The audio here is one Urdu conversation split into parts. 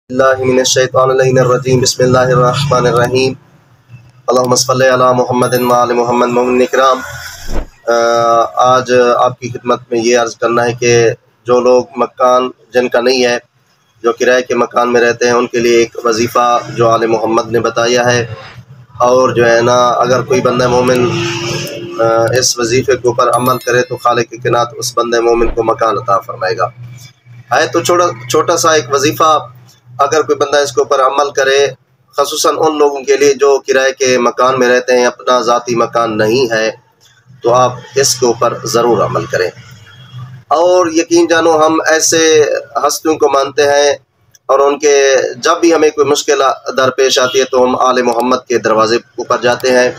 اللہ من الشیطان الرجیم بسم اللہ الرحمن الرحیم اللہم صلی علی محمد وعلی محمد مومن اکرام۔ آج آپ کی خدمت میں یہ عرض کرنا ہے کہ جو لوگ مکان جن کا نہیں ہے، جو کرائے کے مکان میں رہتے ہیں، ان کے لیے ایک وظیفہ جو آل محمد نے بتایا ہے، اور جو ہے نا اگر کوئی بندہ مومن اس وظیفے کے اوپر عمل کرے تو خالق کائنات اس بندہ مومن کو مکان عطا فرمائے گا۔ ہے تو چھوٹا سا ایک وظیفہ، اگر کوئی بندہ اس کے اوپر عمل کرے، خصوصاً ان لوگوں کے لیے جو کرائے کے مکان میں رہتے ہیں، اپنا ذاتی مکان نہیں ہے، تو آپ اس کے اوپر ضرور عمل کریں۔ اور یقین جانو ہم ایسے ہستیوں کو مانتے ہیں، اور ان کے جب بھی ہمیں کوئی مشکل درپیش آتی ہے تو ہم آل محمد کے دروازے اوپر جاتے ہیں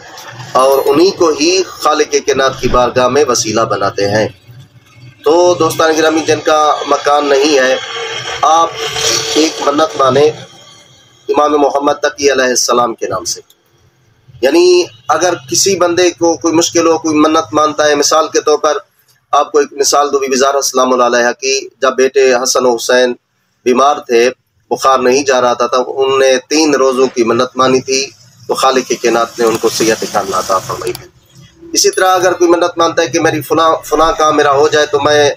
اور انہی کو ہی خالق کائنات کی بارگاہ میں وسیلہ بناتے ہیں۔ تو دوستان گرامی، جن کا مکان نہیں ہے، آپ ایک منت مانیں امام محمد تقی علیہ السلام کے نام سے۔ یعنی اگر کسی بندے کو کوئی مشکل ہو، کوئی منت مانتا ہے، مثال کے طور پر آپ کو ایک مثال دو، بی بی زہرا السلام علیہا کی، جب بیٹے حسن و حسین بیمار تھے، بخار نہیں جا رہا تھا، ان نے 3 روزوں کی منت مانی تھی، تو خالق کائنات نے ان کو صحت کاملہ عطا فرمائی تھی۔ اسی طرح اگر کوئی منت مانتا ہے کہ میری فلاں کام میرا ہو جائے تو میں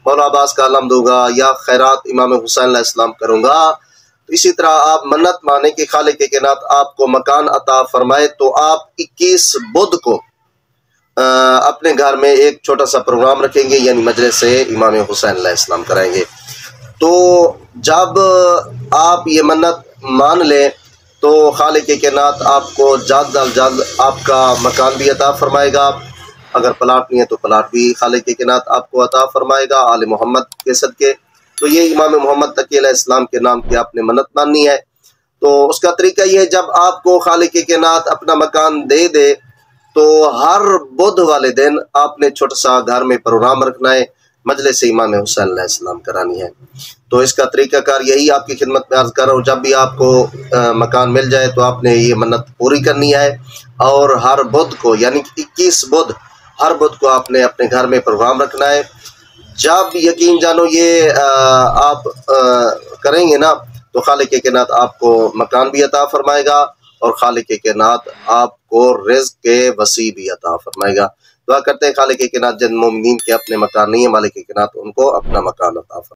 مولا عباس کا علم دوں گا یا خیرات امام حسین علیہ السلام کروں گا، تو اسی طرح آپ منت مانیں کہ خالق کائنات آپ کو مکان عطا فرمائے، تو آپ 21 بدھ کو اپنے گھر میں ایک چھوٹا سا پروگرام رکھیں گے، یعنی مجلس سے امام حسین علیہ السلام کرائیں گے۔ تو جب آپ یہ منت مان لیں تو خالق کائنات آپ کو جلد از جلد آپ کا مکان بھی عطا فرمائے گا۔ اگر پلاٹ نہیں ہے تو پلاٹ بھی خالق کائنات آپ کو عطا فرمائے گا آل محمد کے صدقے۔ تو یہ امام محمد تقی علیہ السلام کے نام کی آپ نے منت ماننی ہے۔ تو اس کا طریقہ یہ ہے، جب آپ کو خالق کائنات اپنا مکان دے دے تو ہر بدھ والے دن آپ نے چھوٹا سا گھر میں پروگرام رکھنا ہے، مجلس امام حسین علیہ السلام کرانی ہے۔ تو اس کا طریقہ کار یہی آپ کی خدمت میں عرض کر رہا ہوں، جب بھی آپ کو مکان مل جائے تو آپ نے یہ منت پوری کرنی ہے، اور ہر بدھ کو یعنی 21 بدھ، ہر بدھ کو آپ نے اپنے گھر میں پروگرام رکھنا ہے۔ جب یقین جانو یہ آپ کریں گے نا تو خالق کائنات آپ کو مکان بھی عطا فرمائے گا، اور خالق کائنات آپ کو رزق کے وسیع بھی عطا فرمائے گا۔ دعا کرتے ہیں خالق کائنات جن مومنین کے اپنے مکان نہیں ہے، مالک کائنات ان کو اپنا مکان عطا فرمائے۔